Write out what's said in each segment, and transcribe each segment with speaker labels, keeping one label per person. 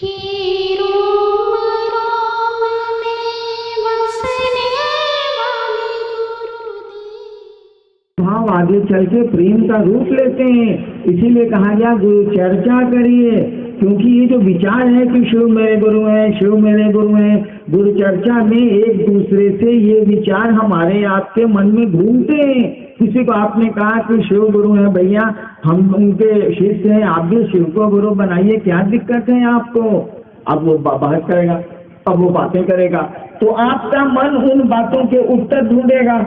Speaker 1: ही रोम रोम में बसने वाले गुरुदेव।
Speaker 2: भाव आगे चल के प्रेम का रूप लेते हैं, इसीलिए कहा गया गुरु चर्चा करिए। क्योंकि ये जो विचार है कि शिव मेरे गुरु हैं, शिव मेरे गुरु हैं, गुरु चर्चा में एक दूसरे से ये विचार हमारे आपके मन में घूमते हैं। किसी को आपने कहा कि शिव गुरु हैं, भैया हम उनके शिष्य हैं, आप भी शिव को गुरु बनाइए, क्या दिक्कत है आपको? अब वो बहस करेगा, अब वो बातें करेगा, तो आपका मन उन बातों के उत्तर ढूंढेगा।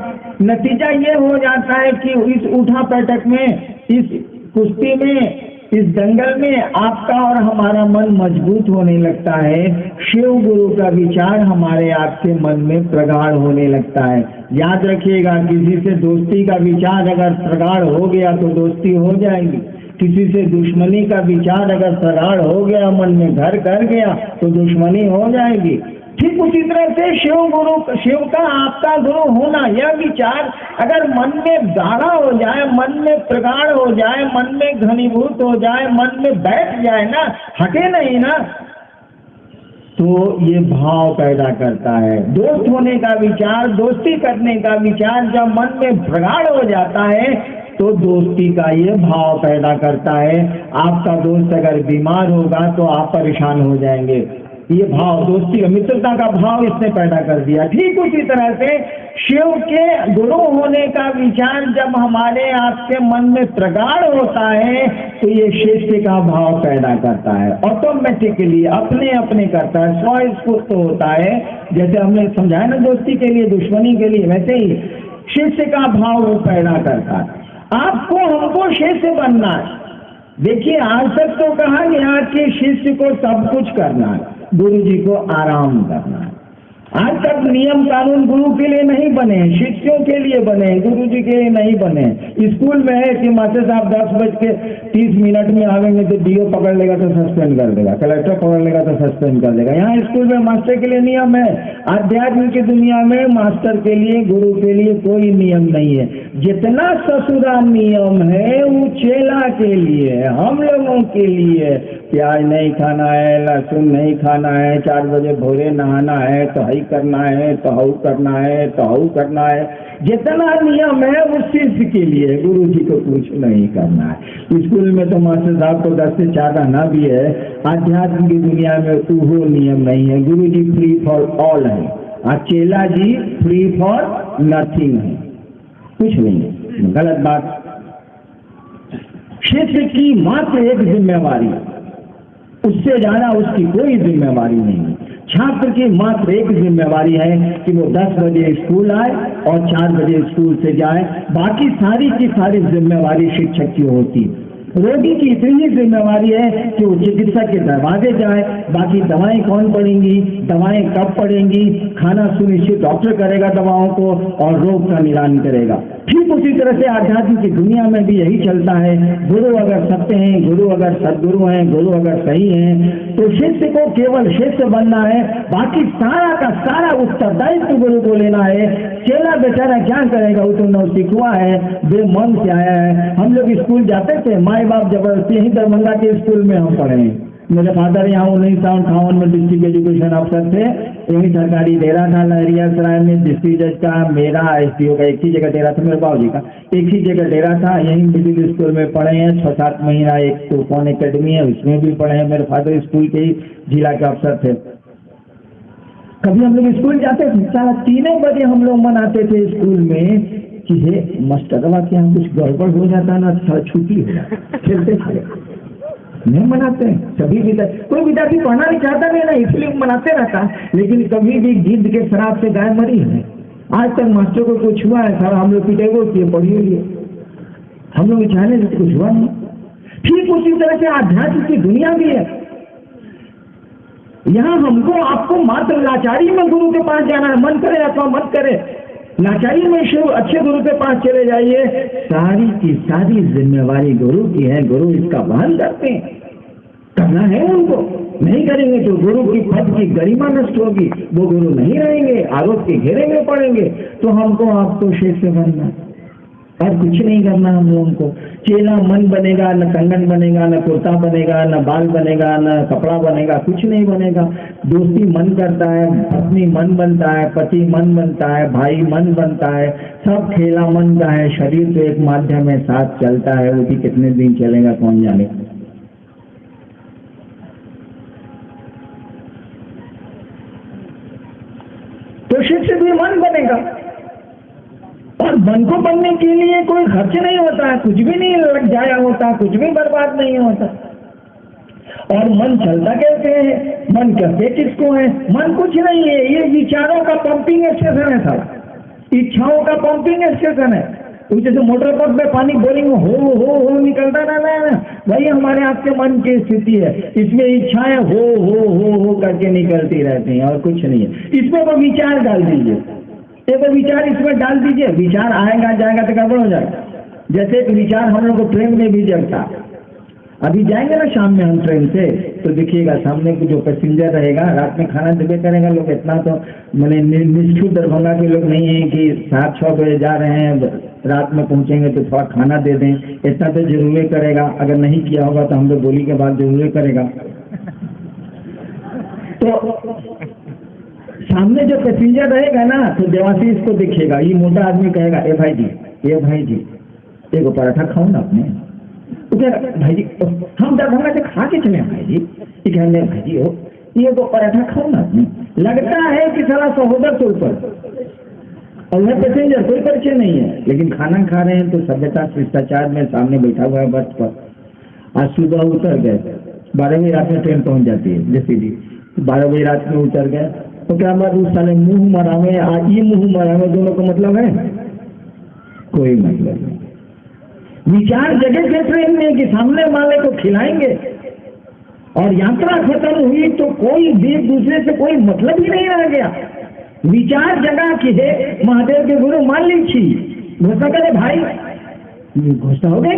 Speaker 2: नतीजा ये हो जाता है कि इस उठा बैठक में, इस कुश्ती में, इस दंगल में आपका और हमारा मन मजबूत होने लगता है। शिव गुरु का विचार हमारे आपके मन में प्रगाढ़ होने लगता है। याद रखिएगा, किसी से दोस्ती का विचार अगर प्रगाढ़ हो गया तो दोस्ती हो जाएगी। किसी से दुश्मनी का विचार अगर प्रगाढ़ हो गया, मन में घर कर गया, तो दुश्मनी हो जाएगी। ठीक उसी तरह से शिव का आपका गुरु होना, यह विचार अगर मन में गाढ़ा हो जाए, मन में प्रगाढ़ हो जाए, मन में घनीभूत हो जाए, मन में बैठ जाए ना, हटे नहीं ना, तो ये भाव पैदा करता है। दोस्त होने का विचार, दोस्ती करने का विचार जब मन में प्रगाढ़ हो जाता है तो दोस्ती का ये भाव पैदा करता है। आपका दोस्त अगर बीमार होगा तो आप परेशान हो जाएंगे। ये भाव दोस्ती और मित्रता का भाव इसने पैदा कर दिया। ठीक उसी तरह से शिव के गुरु होने का विचार जब हमारे आपके मन में प्रगाढ़ होता है तो ये शिष्य का भाव पैदा करता है। ऑटोमेटिकली अपने अपने करता है, स्वस्फूर्त होता है। जैसे हमने समझाया ना, दोस्ती के लिए, दुश्मनी के लिए, वैसे ही शिष्य का भाव वो पैदा करता है। आपको हमको शिष्य बनना है। देखिए, आज तक तो कहा गया कि शिष्य को सब कुछ करना है, गुरु जी को आराम करना है। आज तक नियम कानून गुरु के लिए नहीं बने, शिष्यों के लिए बने, गुरु जी के लिए नहीं बने। स्कूल में है कि मास्टर साहब 10:30 में आवेंगे तो डीओ पकड़ लेगा तो सस्पेंड कर देगा, कलेक्टर पकड़ लेगा तो सस्पेंड कर देगा। यहाँ स्कूल में मास्टर के लिए नियम है। आध्यात्म की दुनिया में मास्टर के लिए, गुरु के लिए कोई नियम नहीं है। जितना ससुरा नियम है वो चेला के लिए, हम लोगों के लिए। प्याज नहीं खाना है, लहसुन नहीं खाना है, 4 बजे भोरे नहाना है, तो हई करना है, तो हऊ करना है, तो हऊ करना है। जितना नियम है वो शिष्य के लिए, गुरु जी को कुछ नहीं करना है। स्कूल में तो मास्टर साहब को 10 से 4 रहना भी है। आध्यात्म की दुनिया में वो नियम नहीं है। गुरु जी फ्री फॉर ऑल है और चेला जी फ्री फॉर नथिंग है, कुछ नहीं है। गलत बात। शिष्य की मात्र एक जिम्मेवारी, उससे ज्यादा उसकी कोई जिम्मेवारी नहीं है। छात्र की मात्र एक जिम्मेवारी है कि वो 10 बजे स्कूल आए और 4 बजे स्कूल से जाए। बाकी सारी की सारी जिम्मेवारी शिक्षक की होती है। रोगी की इतनी जिम्मेवारी है कि वो चिकित्सक के दरवाजे जाए, बाकी दवाएं कौन पड़ेंगी, दवाएं कब पड़ेंगी, खाना सुनिश्चित डॉक्टर करेगा दवाओं को और रोग का निदान करेगा। ठीक उसी तरह से आध्यात्म की दुनिया में भी यही चलता है। गुरु अगर सत्य हैं, गुरु अगर सदगुरु हैं, गुरु अगर सही हैं, तो शिष्य को केवल शिष्य बनना है, बाकी सारा का सारा उत्तरदायित्व गुरु को लेना है। चेला बेचारा क्या करेगा, वो तो नौसिखुआ है, बेमन से आया है। हम लोग स्कूल जाते थे, माँ बाप जबरदस्ती, यही दरभंगा के स्कूल में हम पढ़े हैं। मेरे फादर यहाँ 1958 में डिस्ट्रिक्ट एजुकेशन अफसर थे। यही सरकारी डेरा था लहरियासराय में। डिस्ट्रिक्ट जज का, मेरा, एसडीओ का एक ही जगह डेरा था, मेरे बाबू जी का एक ही जगह डेरा था। यही मिडिल स्कूल में पढ़े हैं 6-7 महीना। एक तूफान एकेडमी है, उसमें भी पढ़े हैं। मेरे फादर स्कूल के ही जिला के अफसर थे। कभी हम लोग स्कूल जाते थे, 3 बजे हम लोग मनाते थे स्कूल में कि हे मास्टरवा के यहाँ कुछ गड़बड़ हो जाता ना, छुट्टी हो जाता। खेलते थे, नहीं मनाते हैं। सभी विद्यार्थी, कोई विद्यार्थी पढ़ना नहीं चाहता नहीं ना, इसलिए मनाते रहता। लेकिन कभी भी गिद्ध के शराब से गाय मरी है? आज तक मास्टर को कुछ हुआ है? सारा हम लोग पिटेगो किए, पढ़िए लिए, हम लोग चाहने से कुछ हुआ नहीं। ठीक उसी तरह से आध्यात्म की दुनिया भी है। यहाँ हमको आपको मात्र लाचारी में गुरु के पास जाना है, मन करे अथवा मत करे। लाचारी में शिव अच्छे गुरु के पास चले जाइए, सारी की सारी जिम्मेवारी गुरु की है। गुरु इसका वहन करते हैं, करना है उनको। नहीं करेंगे तो गुरु की पद की गरिमा नष्ट होगी, वो गुरु नहीं रहेंगे, आरोप के घेरे में पड़ेंगे। तो हमको आपको शिष्य बनना, और कुछ नहीं करना हम लोगों को। चेला मन बनेगा, न कंगन बनेगा, न कुर्ता बनेगा, न बाल बनेगा, न कपड़ा बनेगा, कुछ नहीं बनेगा। दोस्ती मन करता है, पत्नी मन बनता है, पति मन बनता है, भाई मन बनता है, सब खेला मन का है। शरीर तो एक माध्यम है, साथ चलता है, वो भी कितने दिन चलेगा कौन जाने। तो शिष्य भी मन बनेगा, और मन को बनने के लिए कोई खर्च नहीं होता है, कुछ भी नहीं लग जाया होता, कुछ भी बर्बाद नहीं होता। और मन चलता कैसे है, मन करते किसको है? मन कुछ नहीं है, ये विचारों का पंपिंग स्टेशन है सारा, इच्छाओं का पंपिंग स्टेशन है। जैसे मोटर पंप में पानी बोरिंग हो निकलता रहना है ना, वही हमारे आपके मन की स्थिति है। इसमें इच्छाएं हो करके निकलती रहती हैं और कुछ नहीं है। इसमें वो विचार डाल दीजिए, एक विचार इसमें डाल दीजिए, विचार आएगा जाएगा तो गड़बड़ हो जाएगा। जैसे एक विचार हम लोग को ट्रेन में भी जगता, अभी जाएंगे ना शाम में हम ट्रेन से, तो देखिएगा सामने जो पैसेंजर रहेगा, रात में खाना देवे करेगा लोग। इतना तो मैंने निष्ठुर दरभंगा के लोग नहीं है कि 7-6 बजे जा रहे हैं, रात में पहुंचेंगे तो थोड़ा खाना दे दें, इतना तो जरूर करेगा। अगर नहीं किया होगा तो हम लोग बोली के बाद जरूर करेगा। तो सामने जो पैसेंजर रहेगा ना, तो देवाशीष को दिखेगा, ये मोटा आदमी कहेगा, ए भाई जी एक पराठा खाओ ना अपने। तो क्या भाई जी, हम दरभंगा से खा के चले भाई जी, कहने भाई जी हो ये तो पराठा खाओ ना अपने। लगता है कि साला सहोदर से ऊपर, और वह पैसेंजर कोई परिचय नहीं है, लेकिन खाना खा रहे हैं तो सभ्यता शिष्टाचार में सामने बैठा हुआ है बस पर। आज सुबह उतर गए, 12 बजे रात में ट्रेन पहुंच जाती है जैसे भी, 12 बजे रात में उतर गए, तो क्या बात उस साले मुंह मरावे, ये मुंह मरावे दोनों का मतलब है? कोई मतलब नहीं। विचार जगह के ट्रेन में कि सामने वाले को खिलाएंगे, और यात्रा खत्म हुई तो कोई एक दूसरे से कोई मतलब ही नहीं रह गया। विचार जगह की है, महादेव के गुरु मान लीजिए घोषणा करे भाई, घोषणा हो गई,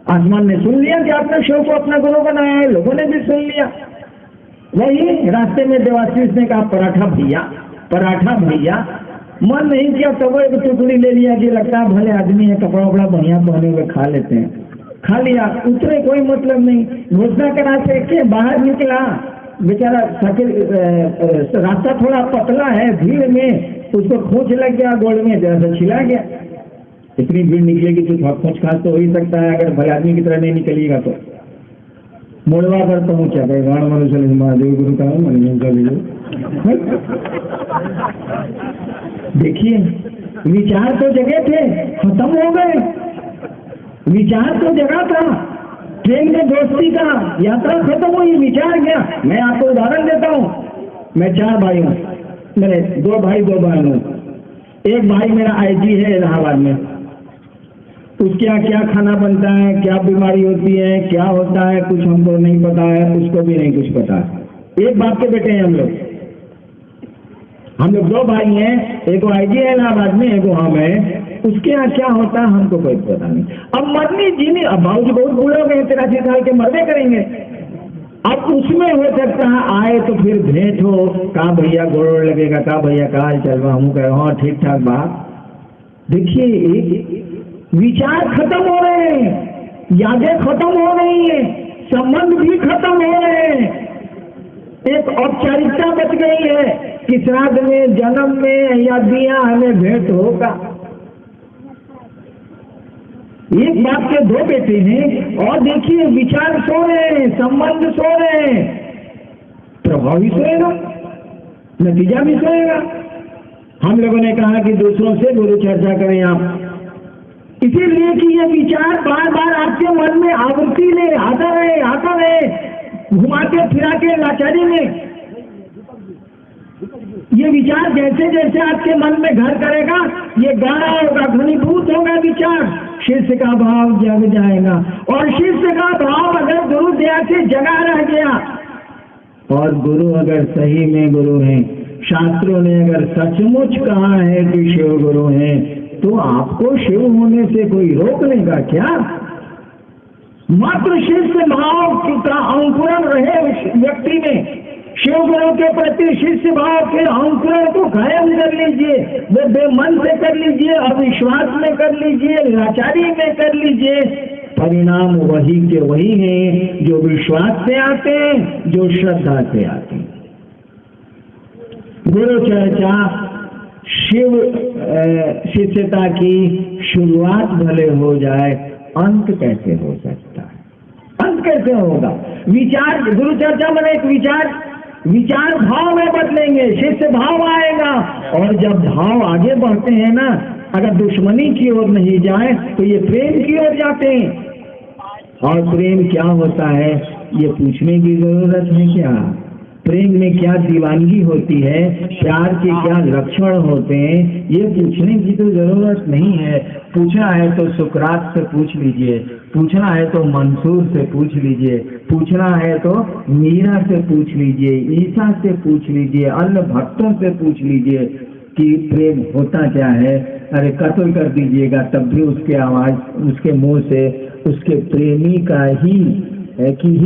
Speaker 2: आसमान ने सुन लिया कि आपने शिव को अपना गुरु बनाया है, लोगों ने भी सुन लिया। वही रास्ते में देवाशीष ने कहा पराठा भैया, मन नहीं किया तब एक टुकड़ी ले लिया कि लगता है भले आदमी है, कपड़ा वपड़ा बढ़िया पहने हुए खा लेते हैं, खा लिया, उतरे कोई मतलब नहीं। घोषणा करा के बाहर निकला, बेचारा रास्ता थोड़ा पतला है, भीड़ में उसको खोज लग गया, गोड़ में जरा सा छिला गया। इतनी भीड़ निकलेगी तो खोज खास तो हो ही सकता है, अगर भले आदमी की तरह नहीं निकलिएगा तो। मोड़वा पर पहुंचा गए, गाँव मनुष्य महादेव गुरु का देखिए, विचार तो जगह थे, खत्म हो गए। विचार तो जगह था, ट्रेन में दोस्ती का, यात्रा खत्म हुई, विचार गया। मैं आपको उदाहरण देता हूँ, मैं 4 भाई हूँ, मेरे 2 भाई 2 बहन हूँ। एक भाई मेरा IG है इलाहाबाद में, उसके यहाँ क्या खाना बनता है, क्या बीमारी होती है, क्या होता है, कुछ हमको नहीं पता है, उसको भी नहीं कुछ पता है। एक बाप के बेटे हैं हम लोग 2 भाई हैं, एक IG है इलाहाबाद में, एक हम है। उसके यहाँ क्या होता है हमको कोई पता नहीं। अब मरनी जीनी, अब बाबूजी बहुत बूढ़े हो गए, 83 साल के, मरने करेंगे। अब उसमें हो सकता है आए तो फिर भेंट हो, कहा भैया गोड़ लगेगा, कहा भैया का हाल चल रहा, हम कहे हाँ ठीक ठाक बात। देखिए विचार खत्म हो रहे हैं, यादें खत्म हो रही हैं, संबंध भी खत्म हो रहे हैं। एक औपचारिकता बच गई है कि श्राद्ध में, जन्म में या दिया हमें भेंट होगा। एक बाप के 2 बेटे हैं, और देखिए विचार सो रहे हैं, संबंध सो रहे हैं, प्रभाव भी सोएगा, नतीजा भी सोएगा। हम लोगों ने कहा कि दूसरों से गुरु चर्चा करें आप, इसीलिए कि ये विचार बार बार आपके मन में आवृत्ति ले आता रहे, घुमाते फिरा के लाचारी में। ये विचार जैसे जैसे आपके मन में घर करेगा, ये गाढ़ा होगा, घनीभूत होगा विचार, शिष्य का भाव जग जाएगा। और शिष्य का भाव अगर गुरु दया से जगा रह गया, और गुरु अगर सही में गुरु हैं, शास्त्रों ने अगर सचमुच कहा है कि शिव गुरु हैं, तो आपको शिव होने से कोई रोक लेगा क्या? मात्र शिष्य भाव का अंकुरण रहे व्यक्ति में, शिव गुरु के प्रति शिष्य भाव के अंकुरण को कायम कर लीजिए, वो बेमन से कर लीजिए, अविश्वास में कर लीजिए, लाचारी में कर लीजिए, परिणाम वही के वही हैं जो विश्वास से आते हैं, जो श्रद्धा से आते हैं। गुरु चर्चा शिव शिष्यता की शुरुआत भले हो जाए, अंत कैसे हो सकता है? अंत कैसे होगा? विचार, गुरु चर्चा में एक विचार भाव में बदलेंगे, शिष्य भाव आएगा, और जब भाव आगे बढ़ते हैं ना, अगर दुश्मनी की ओर नहीं जाए तो ये प्रेम की ओर जाते हैं। और प्रेम क्या होता है ये पूछने की जरूरत है क्या? प्रेम में क्या दीवानगी होती है, प्यार के क्या लक्षण होते हैं, ये पूछने की तो जरूरत नहीं है। पूछना है तो सुकरात से पूछ लीजिए, पूछना है तो मंसूर से पूछ लीजिए, पूछना है तो मीरा से पूछ लीजिए, ईसा से पूछ लीजिए, अन्य भक्तों से पूछ लीजिए कि प्रेम होता क्या है। अरे कत्ल कर दीजिएगा तब भी उसके आवाज, उसके मुंह से उसके प्रेमी का ही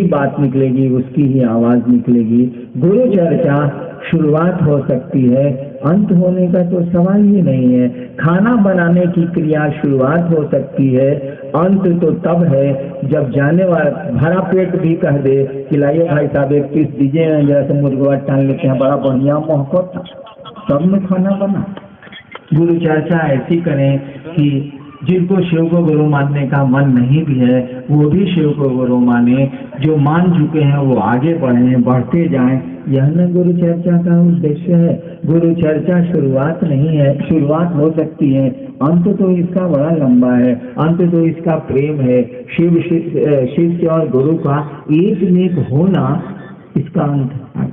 Speaker 2: बात निकलेगी, उसकी ही आवाज निकलेगी। गुरु चर्चा शुरुआत हो सकती है, अंत होने का तो सवाल ही नहीं है। खाना बनाने की क्रिया शुरुआत हो सकती है, अंत तो तब है जब जाने वाला भरा पेट भी कह दे कि लाइए भाई साहब एक पीस दीजिए, जैसे मुर्गा टान लेते हैं, बड़ा बढ़िया महकता, तब में खाना बना। गुरु चर्चा ऐसी करें कि जिनको शिव को गुरु मानने का मन नहीं भी है वो भी शिव को गुरु माने, जो मान चुके हैं वो आगे बढ़े, बढ़ते जाएं। यह न गुरु चर्चा का उद्देश्य है। गुरु चर्चा शुरुआत नहीं है, शुरुआत हो सकती है, अंत तो इसका बड़ा लंबा है, अंत तो इसका प्रेम है। शिव शिष्य और गुरु का एक होना इसका अंत है।